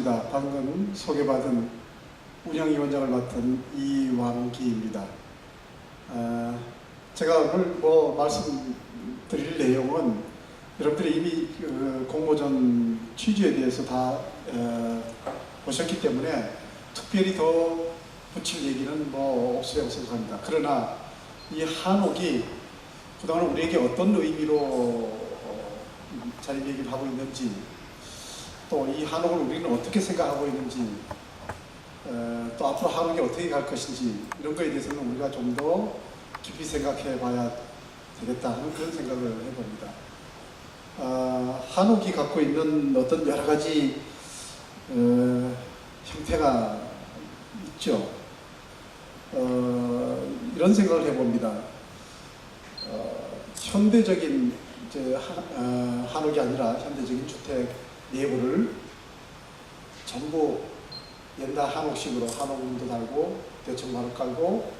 반갑습니다. 방금 소개받은 운영위원장을 맡은 이왕기입니다. 제가 오늘 말씀드릴 내용은 여러분들이 이미 공모전 취지에 대해서 다 보셨기 때문에 특별히 더 붙일 얘기는 없으리라고 생각합니다. 그러나 이 한옥이 그동안 우리에게 어떤 의미로 자리매김하고 있는지, 또 이 한옥을 우리는 어떻게 생각하고 있는지, 또 앞으로 한옥이 어떻게 갈 것인지, 이런 거에 대해서는 우리가 좀 더 깊이 생각해 봐야 되겠다 하는 그런 생각을 해봅니다. 한옥이 갖고 있는 어떤 여러 가지 형태가 있죠. 이런 생각을 해봅니다. 현대적인 한옥이 아니라 현대적인 주택 내부를 전부 옛날 한옥식으로 한옥문도 달고 대청마루 깔고,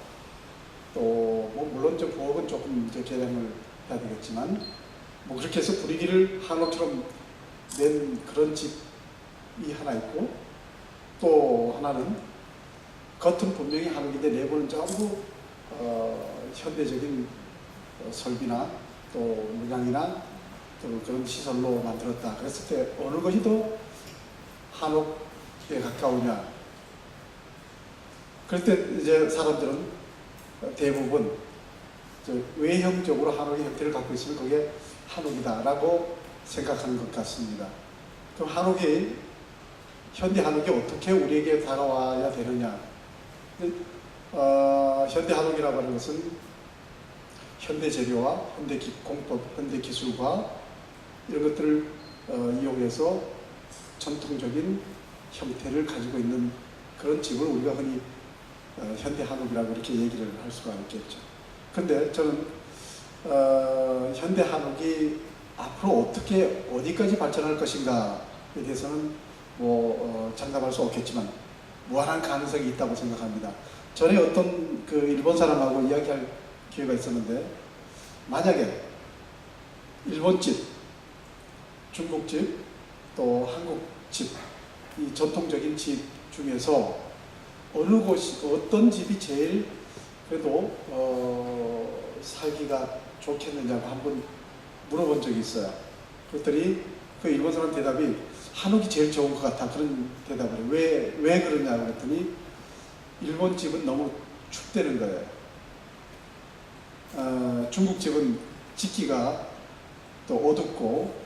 또 물론 부엌은 조금 개량을 해야 되겠지만 그렇게 해서 분위기를 한옥처럼 낸 그런 집이 하나 있고, 또 하나는 겉은 분명히 한옥인데 내부는 전부 현대적인 설비나 또 문양이나 또 그런 시설로 만들었다. 그랬을 때 어느 것이 더 한옥에 가까우냐? 그럴 때 이제 사람들은 대부분 외형적으로 한옥의 형태를 갖고 있으면 그게 한옥이다라고 생각하는 것 같습니다. 그럼 현대 한옥이 어떻게 우리에게 다가와야 되느냐? 현대 한옥이라고 하는 것은 현대 재료와 현대 공법, 현대 기술과 이런 것들을 이용해서 전통적인 형태를 가지고 있는 그런 집을 우리가 흔히 현대 한옥이라고 이렇게 얘기를 할 수가 있겠죠. 근데 저는 현대 한옥이 앞으로 어떻게 어디까지 발전할 것인가에 대해서는 장담할 수 없겠지만 무한한 가능성이 있다고 생각합니다. 전에 어떤 일본 사람하고 이야기할 기회가 있었는데, 만약에 일본집, 중국집, 또 한국집, 이 전통적인 집 중에서 어떤 집이 제일 그래도 살기가 좋겠느냐고 한번 물어본 적이 있어요. 그랬더니 그 일본 사람 대답이 한옥이 제일 좋은 것 같아, 그런 대답을 해요. 왜 그러냐고 그랬더니 일본 집은 너무 춥다는 거예요. 중국집은 짓기가 또 어둡고,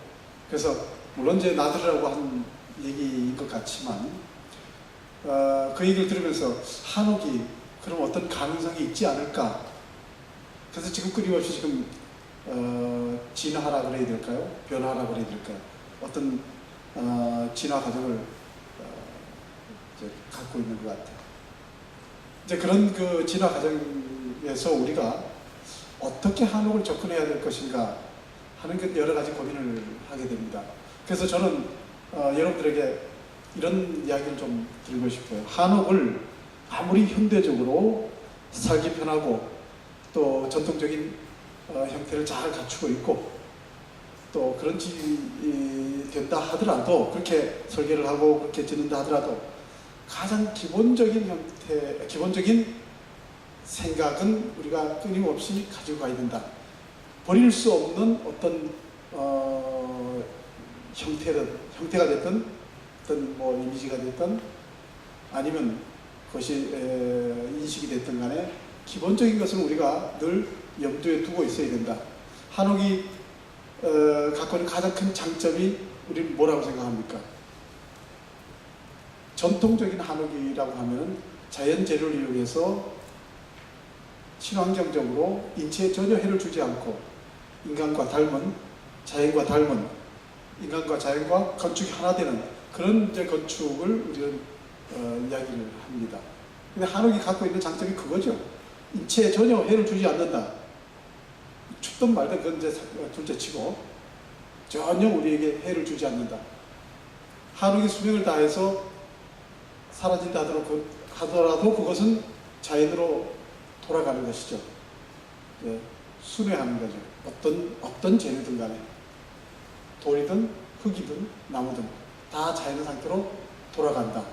그래서 물론 이제 놔두라고 한 얘기인 것 같지만, 그 얘기를 들으면서 한옥이 그럼 어떤 가능성이 있지 않을까? 그래서 지금 끊임없이 지금 진화하라 그래야 될까요? 변화하라 그래야 될까요? 어떤 진화 과정을 이제 갖고 있는 것 같아요. 이제 그런 진화 과정에서 우리가 어떻게 한옥을 접근해야 될 것인가 하는 여러 가지 고민을 하게 됩니다. 그래서 저는 여러분들에게 이런 이야기를 좀 드리고 싶어요. 한옥을 아무리 현대적으로 살기 편하고 또 전통적인 형태를 잘 갖추고 있고 또 그런 집이 된다 하더라도, 그렇게 설계를 하고 그렇게 짓는다 하더라도 가장 기본적인 형태, 기본적인 생각은 우리가 끊임없이 가지고 가야 된다. 버릴 수 없는 어떤 형태가 됐든 어떤 이미지가 됐든 아니면 그것이 인식이 됐든 간에 기본적인 것은 우리가 늘 염두에 두고 있어야 된다. 한옥이 갖고 있는 가장 큰 장점이 우리는 뭐라고 생각합니까? 전통적인 한옥이라고 하면 자연 재료를 이용해서 친환경적으로 인체에 전혀 해를 주지 않고 인간과 닮은, 자연과 닮은, 인간과 자연과 건축이 하나 되는 그런 건축을 우리는 이야기를 합니다. 근데 한옥이 갖고 있는 장점이 그거죠. 인체에 전혀 해를 주지 않는다. 춥든 말든 그건 이제 둘째치고 전혀 우리에게 해를 주지 않는다. 한옥이 수명을 다해서 사라진다 하더라도 그것은 자연으로 돌아가는 것이죠. 순회하는 거죠. 어떤 재료든 간에 돌이든 흙이든 나무든 다 자연의 상태로 돌아간다.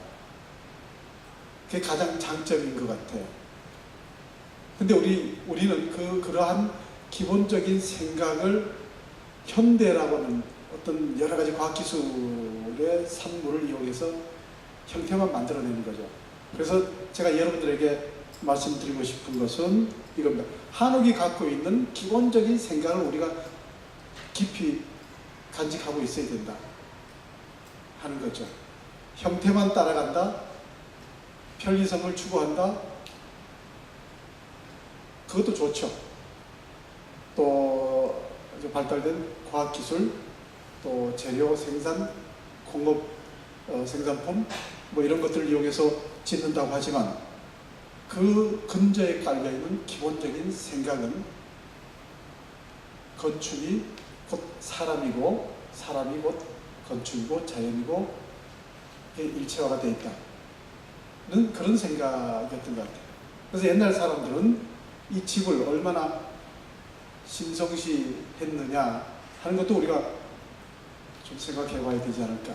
그게 가장 장점인 것 같아요. 근데 우리는 그러한 기본적인 생각을 현대라고 하는 어떤 여러 가지 과학기술의 산물을 이용해서 형태만 만들어내는 거죠. 그래서 제가 여러분들에게 말씀드리고 싶은 것은 이겁니다. 한옥이 갖고 있는 기본적인 생각을 우리가 깊이 간직하고 있어야 된다 하는 거죠. 형태만 따라간다, 편리성을 추구한다, 그것도 좋죠. 또 발달된 과학기술, 또 재료 생산, 공업 생산품 뭐 이런 것들을 이용해서 짓는다고 하지만 그 근저에 깔려있는 기본적인 생각은 건축이 곧 사람이고 사람이 곧 건축이고 자연이고 일체화가 되어 있다는 그런 생각이었던 것 같아요. 그래서 옛날 사람들은 이 집을 얼마나 신성시했느냐 하는 것도 우리가 좀 생각해 봐야 되지 않을까.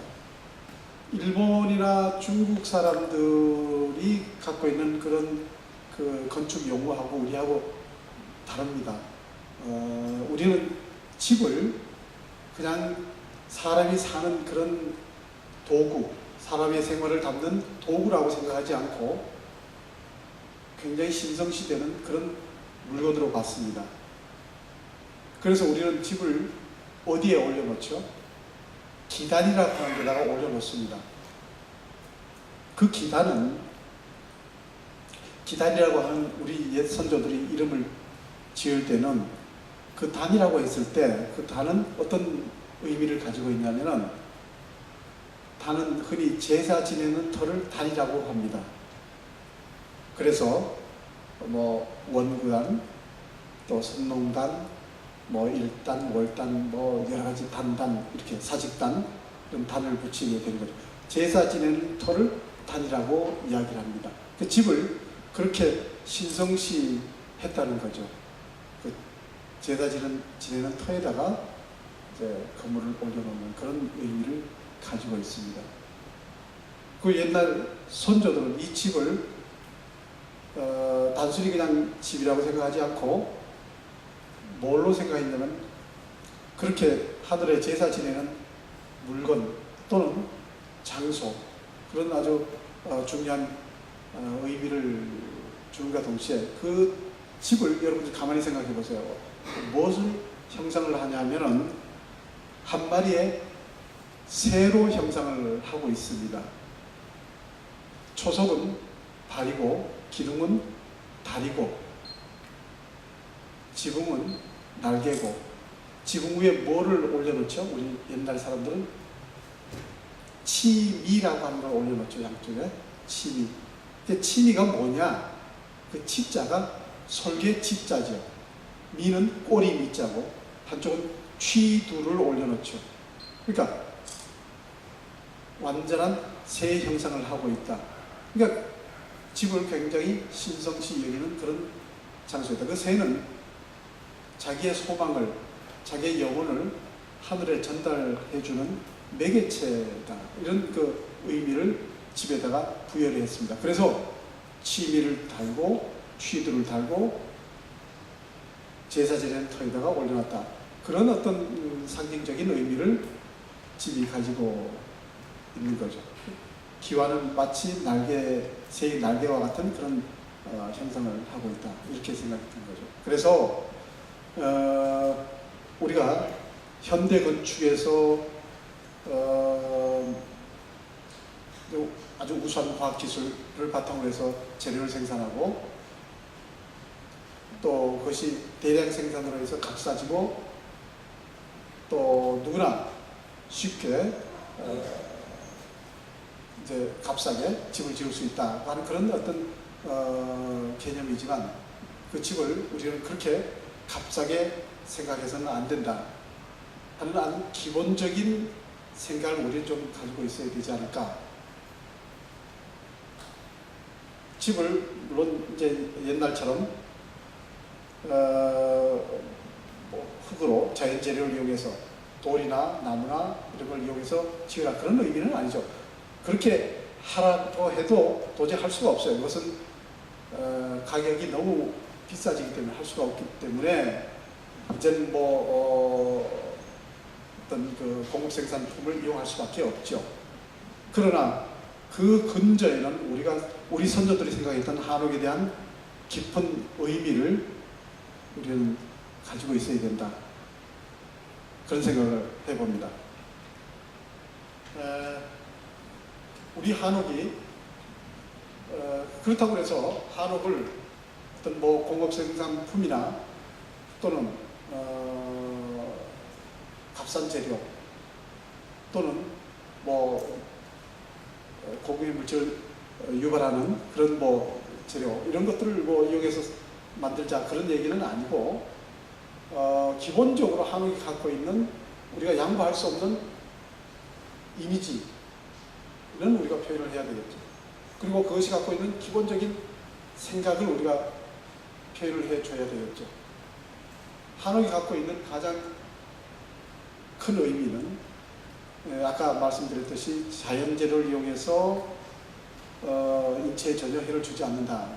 일본이나 중국 사람들이 갖고 있는 그런 그 건축 용어하고 우리하고 다릅니다. 우리는 집을 그냥 사람이 사는 그런 도구, 사람의 생활을 담는 도구라고 생각하지 않고 굉장히 신성시되는 그런 물건으로 봤습니다. 그래서 우리는 집을 어디에 올려놓죠? 기단이라고 하는 데다가 올려놓습니다. 그 기단이라고 하는 우리 옛 선조들이 이름을 지을 때는 그 단이라고 했을 때 그 단은 어떤 의미를 가지고 있냐면은 단은 흔히 제사 지내는 터를 단이라고 합니다. 그래서 뭐 원구단, 또 선농단, 뭐 일단, 월단, 뭐 여러 가지 단단, 이렇게 사직단 이런 단을 붙이게 되는 거죠. 제사 지내는 터를 단이라고 이야기를 합니다. 그 집을 그렇게 신성시했다는 거죠. 그 제사 지내는 터에다가 이제 건물을 올려놓는 그런 의미를 가지고 있습니다. 그 옛날 선조들은 이 집을 단순히 그냥 집이라고 생각하지 않고 뭘로 생각했냐면 그렇게 하늘에 제사 지내는 물건 또는 장소 그런 아주 중요한 의미를 주는과 동시에 그 집을 여러분들 가만히 생각해 보세요. 무엇을 형상을 하냐면은 한 마리의 새로 형상을 하고 있습니다. 초석은 발이고 기둥은 다리고 지붕은 날개고 지붕 위에 뭐를 올려놓죠? 우리 옛날 사람들은 치미라고 하는 걸 올려놓죠. 양쪽에 치미. 근데 치미가 뭐냐? 그 치자가 솔개 치자죠. 미는 꼬리 미자고 한쪽은 취두를 올려놓죠. 그러니까 완전한 새 형상을 하고 있다. 그러니까 집을 굉장히 신성시 여기는 그런 장소이다. 그 새는 자기의 소망을, 자기의 영혼을 하늘에 전달해주는 매개체다. 이런 그 의미를 집에다가 부여를 했습니다. 그래서 취미를 달고 취두를 달고 제사 지내는 터에다가 올려놨다. 그런 어떤 상징적인 의미를 집이 가지고 있는 거죠. 기와는 마치 새의 날개와 같은 그런 형상을 하고 있다. 이렇게 생각했던 거죠. 그래서 우리가 현대 건축에서 아주 우수한 과학기술을 바탕으로 해서 재료를 생산하고 또 그것이 대량 생산으로 해서 값싸지고 또 누구나 쉽게 이제 값싸게 집을 지을 수 있다 하는 그런 어떤 개념이지만 그 집을 우리는 그렇게 값싸게 생각해서는 안 된다 하는 아주 기본적인 생각을 우리는 좀 가지고 있어야 되지 않을까. 집을 물론 이제 옛날처럼 흙으로 자연 재료를 이용해서 돌이나 나무나 이런 걸 이용해서 지으라 그런 의미는 아니죠. 그렇게 하라고 해도 도저히 할 수가 없어요. 이것은 가격이 너무 비싸지기 때문에 할 수가 없기 때문에 이제는 어떤 그 공급 생산품을 이용할 수밖에 없죠. 그러나 그 근저에는 우리 선조들이 생각했던 한옥에 대한 깊은 의미를 우리는 가지고 있어야 된다. 그런 생각을 해봅니다. 우리 한옥이 그렇다고 해서 한옥을 어떤 공업 생산품이나 또는 값싼 재료 또는 고금의 물질을 유발하는 그런 재료 이런 것들을 이용해서 만들자 그런 얘기는 아니고 기본적으로 한옥이 갖고 있는 우리가 양보할 수 없는 이미지는 우리가 표현을 해야 되겠죠. 그리고 그것이 갖고 있는 기본적인 생각을 우리가 표현을 해줘야 되겠죠. 한옥이 갖고 있는 가장 큰 의미는 아까 말씀드렸듯이 자연재료를 이용해서 인체에 전혀 해를 주지 않는다.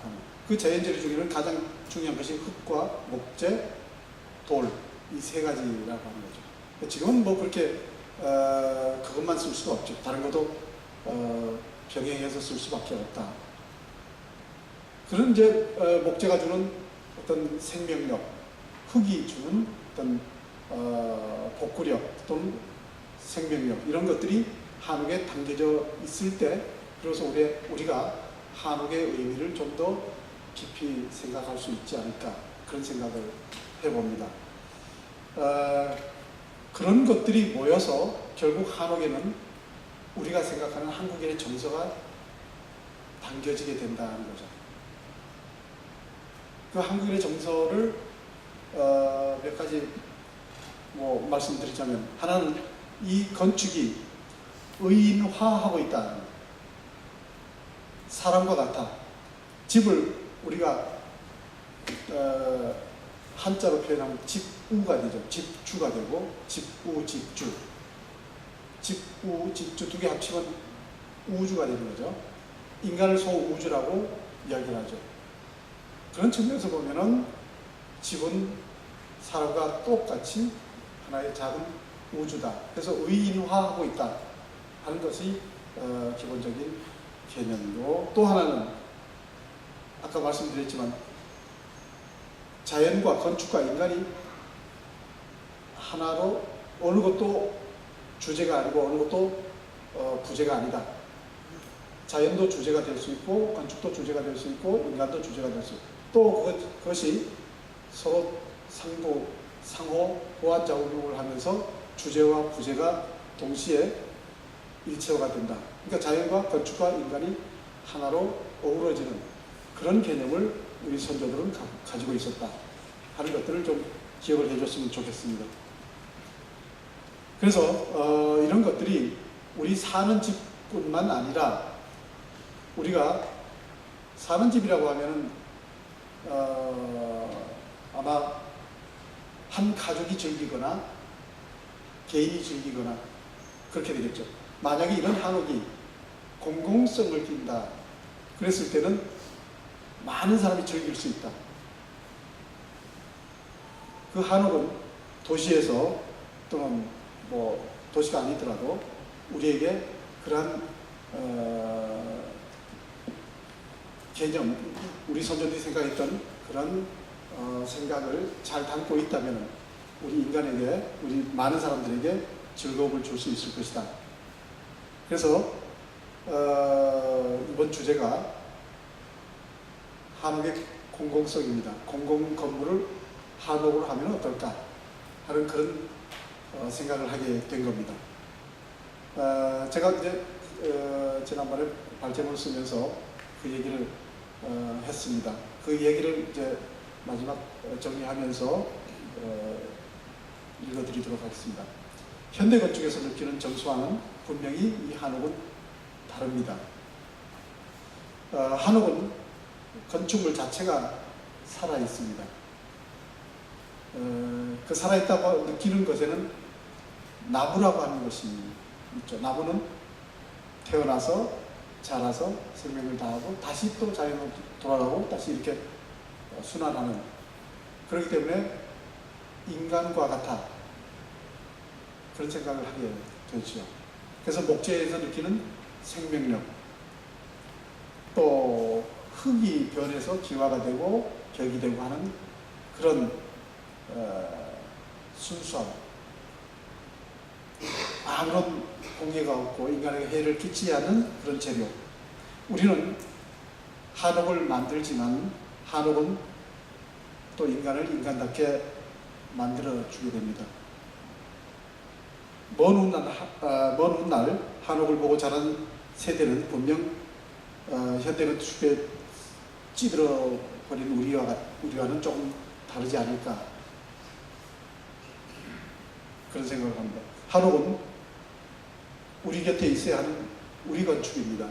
그 자연재료 중에는 가장 중요한 것이 흙과 목재, 돌 이 세 가지라고 하는 거죠. 지금은 그렇게 그것만 쓸 수가 없죠. 다른 것도 병행해서 쓸 수밖에 없다. 그런 이제 목재가 주는 어떤 생명력, 흙이 주는 어떤 복구력 또는 생명력 이런 것들이 한옥에 담겨져 있을 때 그래서 우리가 한옥의 의미를 좀 더 깊이 생각할 수 있지 않을까 그런 생각을 해봅니다. 그런 것들이 모여서 결국 한옥에는 우리가 생각하는 한국인의 정서가 담겨지게 된다는 거죠. 그 한국인의 정서를 몇 가지 말씀드리자면 하나는 이 건축이 의인화하고 있다. 사람과 같아. 집을 우리가 한자로 표현하면 집우가 되죠. 집주가 되고 집우, 집주. 집우, 집주 두 개 합치면 우주가 되는 거죠. 인간을 소우주라고 이야기를 하죠. 그런 측면에서 보면은 집은 사람과 똑같이 하나의 작은 우주다. 그래서 의인화하고 있다 하는 것이 기본적인 개념이고 또 하나는 아까 말씀드렸지만 자연과 건축과 인간이 하나로 어느 것도 주제가 아니고 어느 것도 부제가 아니다. 자연도 주제가 될 수 있고 건축도 주제가 될 수 있고 인간도 주제가 될 수 있고 또 그것이 서로 상호 보완 작용을 하면서 주제와 부제가 동시에 일체화가 된다. 그러니까 자연과 건축과 인간이 하나로 어우러지는 그런 개념을 우리 선조들은 가지고 있었다 하는 것들을 좀 기억을 해줬으면 좋겠습니다. 그래서 이런 것들이 우리 사는 집뿐만 아니라 우리가 사는 집이라고 하면은 아마 한 가족이 즐기거나 개인이 즐기거나 그렇게 되겠죠. 만약에 이런 한옥이 공공성을 띈다 그랬을 때는 많은 사람이 즐길 수 있다. 그 한옥은 도시에서 또는 도시가 아니더라도 우리에게 그러한 개념, 우리 선조들이 생각했던 그런 생각을 잘 담고 있다면 우리 인간에게, 우리 많은 사람들에게 즐거움을 줄 수 있을 것이다. 그래서 이번 주제가 한옥의 공공성입니다. 공공 건물을 한옥으로 하면 어떨까 하는 그런 생각을 하게 된 겁니다. 제가 이제 지난번에 발제문을 쓰면서 그 얘기를 했습니다. 그 얘기를 이제 마지막 정리하면서 읽어드리도록 하겠습니다. 현대 건축에서 느끼는 정수와는 분명히 이 한옥은 다릅니다. 한옥은 건축물 자체가 살아있습니다. 그 살아있다고 느끼는 것에는 나무라고 하는 것이 있죠. 나무는 태어나서 자라서 생명을 다하고 다시 또 자연으로 돌아가고 다시 이렇게 순환하는, 그렇기 때문에 인간과 같아 그런 생각을 하게 되죠. 그래서 목재에서 느끼는 생명력, 또 흙이 변해서 기와가 되고 벽이 되고 하는 그런 순수함, 아무런 공해가 없고 인간에게 해를 끼치지 않는 그런 재료. 우리는 한옥을 만들지만 한옥은 또 인간을 인간답게 만들어 주게 됩니다. 먼 훗날 한옥을 보고 자란 세대는 분명 현대 건축에 찌들어 버린 우리와는 조금 다르지 않을까, 그런 생각을 합니다. 한옥은 우리 곁에 있어야 하는 우리 건축입니다.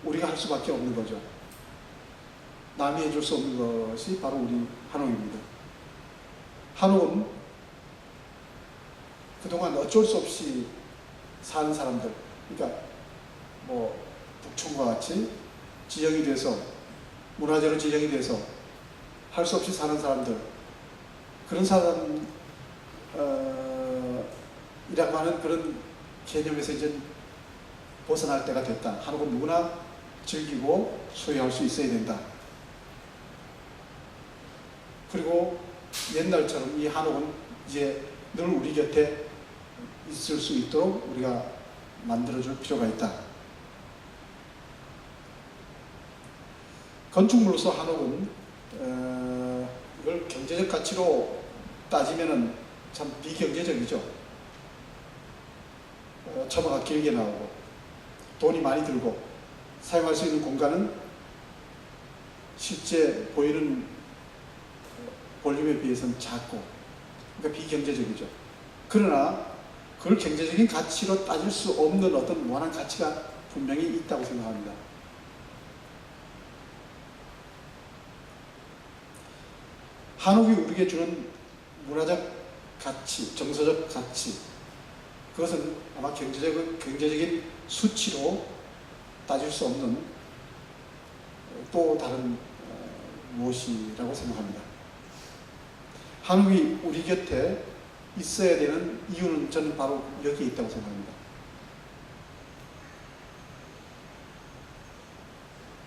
우리가 할 수밖에 없는 거죠. 남이 해줄 수 없는 것이 바로 우리 한옥입니다. 한옥은 그동안 어쩔 수 없이 사는 사람들, 그러니까 뭐 북촌과 같이 지정이 돼서 문화재로 지정이 돼서 할 수 없이 사는 사람들, 그런 사람 이라고 하는 그런 개념에서 이제 벗어날 때가 됐다. 한옥은 누구나 즐기고 소유할 수 있어야 된다. 그리고 옛날처럼 이 한옥은 이제 늘 우리 곁에 있을 수 있도록 우리가 만들어줄 필요가 있다. 건축물로서 한옥은 이걸 경제적 가치로 따지면은 참 비경제적이죠. 처마가 길게 나오고 돈이 많이 들고 사용할 수 있는 공간은 실제 보이는 볼륨에 비해서는 작고, 그러니까 비경제적이죠. 그러나 그걸 경제적인 가치로 따질 수 없는 어떤 무한한 가치가 분명히 있다고 생각합니다. 한옥이 우리에게 주는 문화적 가치, 정서적 가치, 그것은 아마 경제적인 수치로 따질 수 없는 또 다른 무엇이라고 생각합니다. 한옥이 우리 곁에 있어야 되는 이유는 저는 바로 여기에 있다고 생각합니다.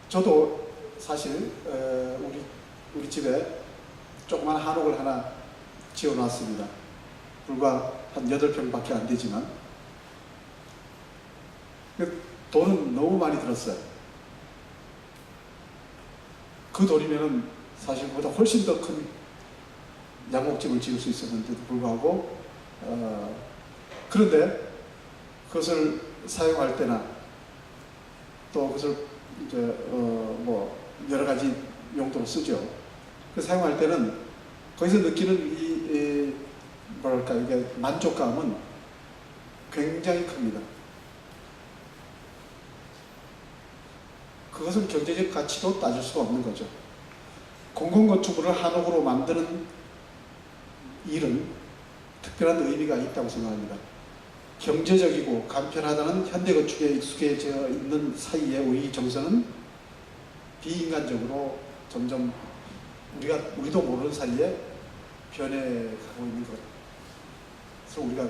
저도 사실 우리 집에 조그만 한옥을 하나 지어놨습니다. 불과 한 8평밖에 안 되지만 돈은 너무 많이 들었어요. 그 돈이면은 사실 그보다 훨씬 더 큰 양옥집을 지을 수 있었는데도 불구하고 그런데 그것을 사용할 때나 또 그것을 이제 뭐 여러 가지 용도로 쓰죠. 그 사용할 때는 거기서 느끼는 뭐랄까 이게 만족감은 굉장히 큽니다. 그것은 경제적 가치로 따질 수가 없는 거죠. 공공건축물을 한옥으로 만드는 일은 특별한 의미가 있다고 생각합니다. 경제적이고 간편하다는 현대건축에 익숙해져 있는 사이에 우리 정서는 비인간적으로 점점 우리도 모르는 사이에 변해가고 있는 것을 우리가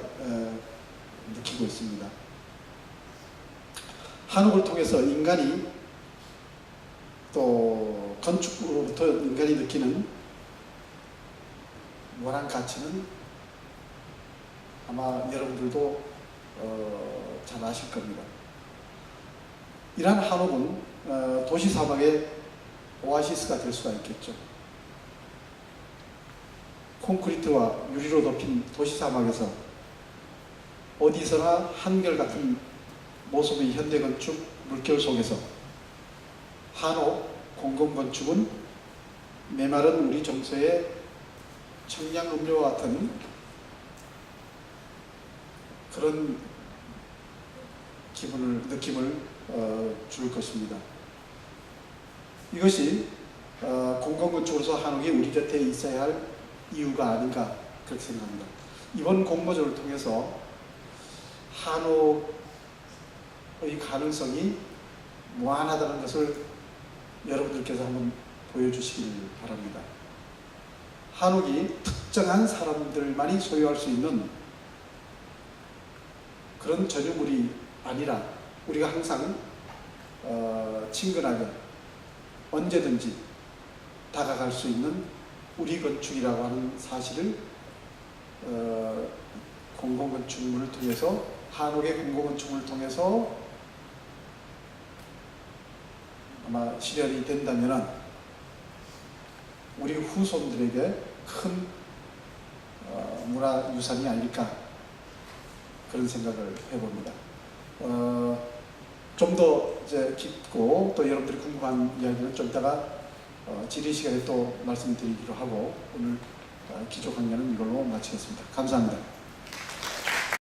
느끼고 있습니다. 한옥을 통해서 인간이 또 건축으로부터 인간이 느끼는 무한한 가치는 아마 여러분들도 잘 아실 겁니다. 이러한 한옥은 도시 사막의 오아시스가 될 수가 있겠죠. 콘크리트와 유리로 덮인 도시 사막에서 어디서나 한결같은 모습의 현대건축 물결 속에서 한옥 공공건축은 메마른 우리 정서의 청량음료와 같은 그런 느낌을 줄 것입니다. 이것이 공공건축으로서 한옥이 우리 곁에 있어야 할 이유가 아닌가 그렇게 생각합니다. 이번 공모전을 통해서 한옥 가능성이 무한하다는 것을 여러분들께서 한번 보여주시길 바랍니다. 한옥이 특정한 사람들만이 소유할 수 있는 그런 전유물이 아니라 우리가 항상 친근하게 언제든지 다가갈 수 있는 우리 건축이라고 하는 사실을 공공건축물을 통해서, 한옥의 공공건축물을 통해서 아마 실현이 된다면 우리 후손들에게 큰 문화유산이 아닐까, 그런 생각을 해봅니다. 좀 더 이제 깊고 또 여러분들이 궁금한 이야기는 좀 이따가 질의 시간에 또 말씀드리기로 하고, 오늘 기조 강연은 이걸로 마치겠습니다. 감사합니다.